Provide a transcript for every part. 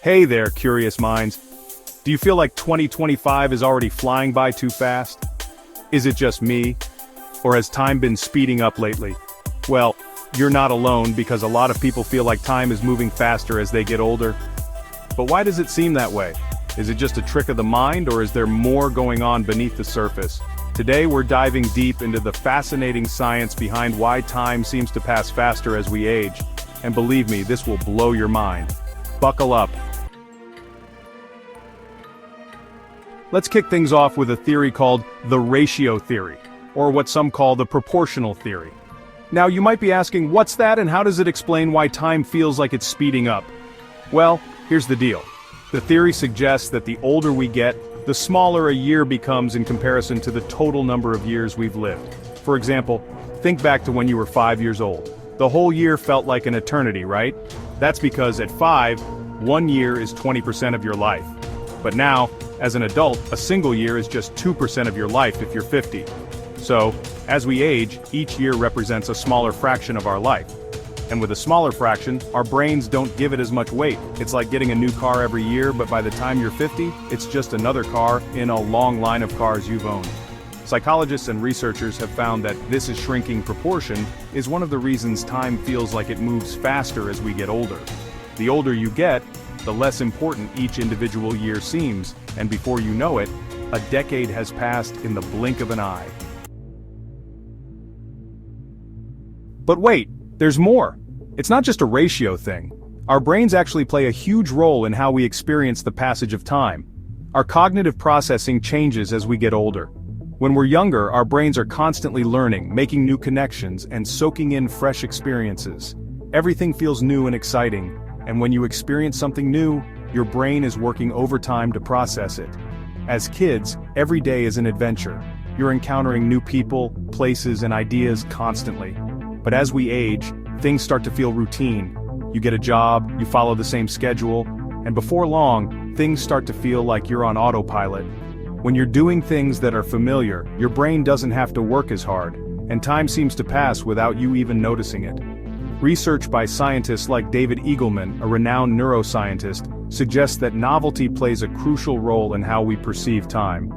Hey there, curious minds. Do you feel like 2025 is already flying by too fast? Is it just me? Or has time been speeding up lately? Well, you're not alone because a lot of people feel like time is moving faster as they get older. But why does it seem that way? Is it just a trick of the mind, or is there more going on beneath the surface? Today we're diving deep into the fascinating science behind why time seems to pass faster as we age. And believe me, this will blow your mind. Buckle up. Let's kick things off with a theory called the ratio theory, or what some call the proportional theory. Now you might be asking, what's that and how does it explain why time feels like it's speeding up? Well, here's the deal. The theory suggests that the older we get, the smaller a year becomes in comparison to the total number of years we've lived. For example, think back to when you were 5 years old. The whole year felt like an eternity, right? That's because at 5, 1 year is 20% of your life. But now, as an adult, a single year is just 2% of your life if you're 50. So, as we age, each year represents a smaller fraction of our life. And with a smaller fraction, our brains don't give it as much weight. It's like getting a new car every year, but by the time you're 50, it's just another car in a long line of cars you've owned. Psychologists and researchers have found that this shrinking proportion is one of the reasons time feels like it moves faster as we get older. The older you get, the less important each individual year seems, and before you know it, a decade has passed in the blink of an eye. But wait, there's more. It's not just a ratio thing. Our brains actually play a huge role in how we experience the passage of time. Our cognitive processing changes as we get older. When we're younger, our brains are constantly learning, making new connections, and soaking in fresh experiences. Everything feels new and exciting. And when you experience something new, your brain is working overtime to process it. As kids, every day is an adventure. You're encountering new people, places, and ideas constantly. But as we age, things start to feel routine. You get a job, you follow the same schedule, and before long, things start to feel like you're on autopilot. When you're doing things that are familiar, your brain doesn't have to work as hard, and time seems to pass without you even noticing it. Research by scientists like David Eagleman, a renowned neuroscientist, suggests that novelty plays a crucial role in how we perceive time.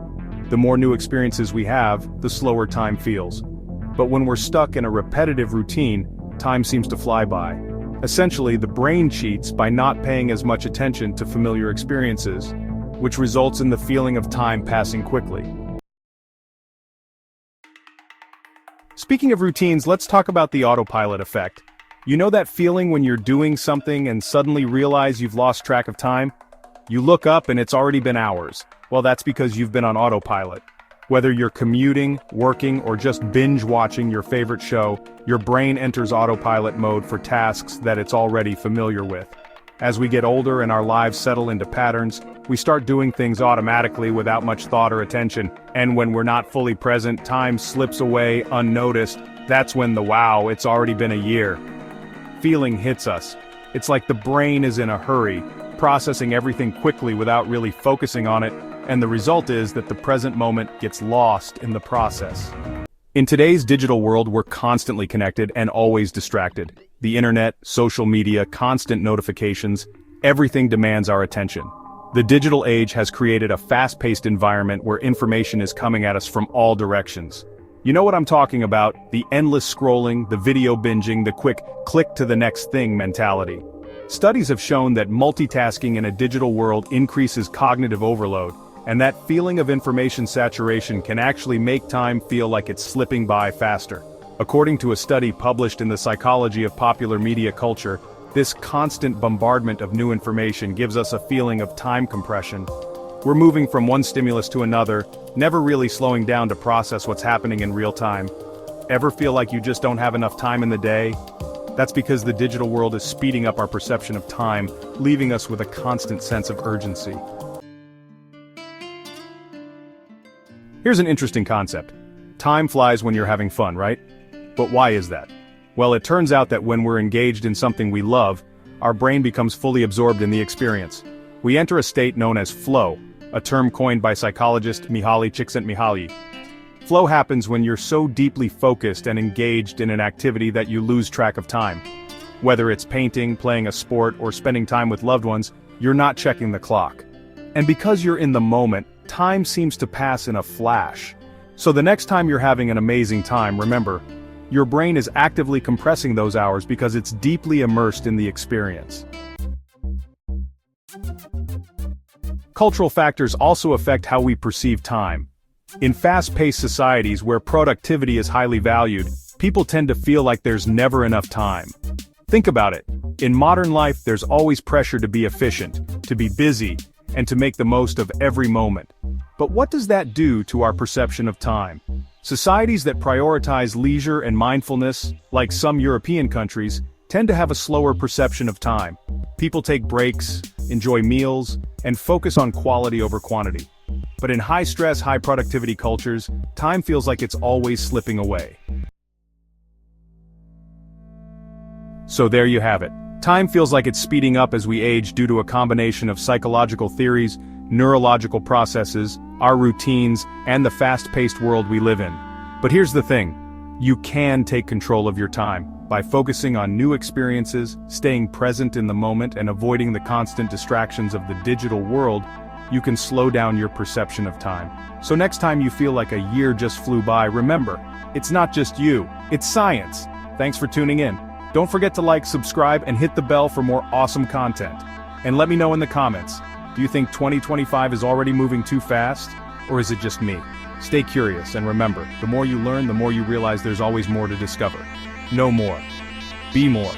The more new experiences we have, the slower time feels. But when we're stuck in a repetitive routine, time seems to fly by. Essentially, the brain cheats by not paying as much attention to familiar experiences, which results in the feeling of time passing quickly. Speaking of routines, let's talk about the autopilot effect. You know that feeling when you're doing something and suddenly realize you've lost track of time? You look up and it's already been hours. Well, that's because you've been on autopilot. Whether you're commuting, working, or just binge-watching your favorite show, your brain enters autopilot mode for tasks that it's already familiar with. As we get older and our lives settle into patterns, we start doing things automatically without much thought or attention. And when we're not fully present, time slips away unnoticed. That's when the wow, it's already been a year feeling hits us. It's like the brain is in a hurry, processing everything quickly without really focusing on it, and the result is that the present moment gets lost in the process. In today's digital world, we're constantly connected and always distracted. The internet, social media, constant notifications, everything demands our attention. The digital age has created a fast-paced environment where information is coming at us from all directions. You know what I'm talking about, the endless scrolling, the video binging, the quick click to the next thing mentality. Studies have shown that multitasking in a digital world increases cognitive overload, and that feeling of information saturation can actually make time feel like it's slipping by faster. According to a study published in the Psychology of Popular Media Culture, this constant bombardment of new information gives us a feeling of time compression. We're moving from one stimulus to another, never really slowing down to process what's happening in real time. Ever feel like you just don't have enough time in the day? That's because the digital world is speeding up our perception of time, leaving us with a constant sense of urgency. Here's an interesting concept. Time flies when you're having fun, right? But why is that? Well, it turns out that when we're engaged in something we love, our brain becomes fully absorbed in the experience. We enter a state known as flow, a term coined by psychologist Mihaly Csikszentmihalyi. Flow happens when you're so deeply focused and engaged in an activity that you lose track of time. Whether it's painting, playing a sport, or spending time with loved ones, you're not checking the clock. And because you're in the moment, time seems to pass in a flash. So the next time you're having an amazing time, remember, your brain is actively compressing those hours because it's deeply immersed in the experience. Cultural factors also affect how we perceive time. In fast-paced societies where productivity is highly valued, people tend to feel like there's never enough time. Think about it. In modern life, there's always pressure to be efficient, to be busy, and to make the most of every moment. But what does that do to our perception of time? Societies that prioritize leisure and mindfulness, like some European countries, tend to have a slower perception of time. People take breaks, enjoy meals, and focus on quality over quantity. But in high-stress, high-productivity cultures, time feels like it's always slipping away. So there you have it. Time feels like it's speeding up as we age due to a combination of psychological theories, neurological processes, our routines, and the fast-paced world we live in. But here's the thing. You can take control of your time. By focusing on new experiences, staying present in the moment, and avoiding the constant distractions of the digital world, you can slow down your perception of time. So next time you feel like a year just flew by, remember, it's not just you, it's science. Thanks for tuning in. Don't forget to like, subscribe, and hit the bell for more awesome content. And let me know in the comments, do you think 2025 is already moving too fast? Or is it just me? Stay curious, and remember, the more you learn, the more you realize there's always more to discover. Know more. Be more.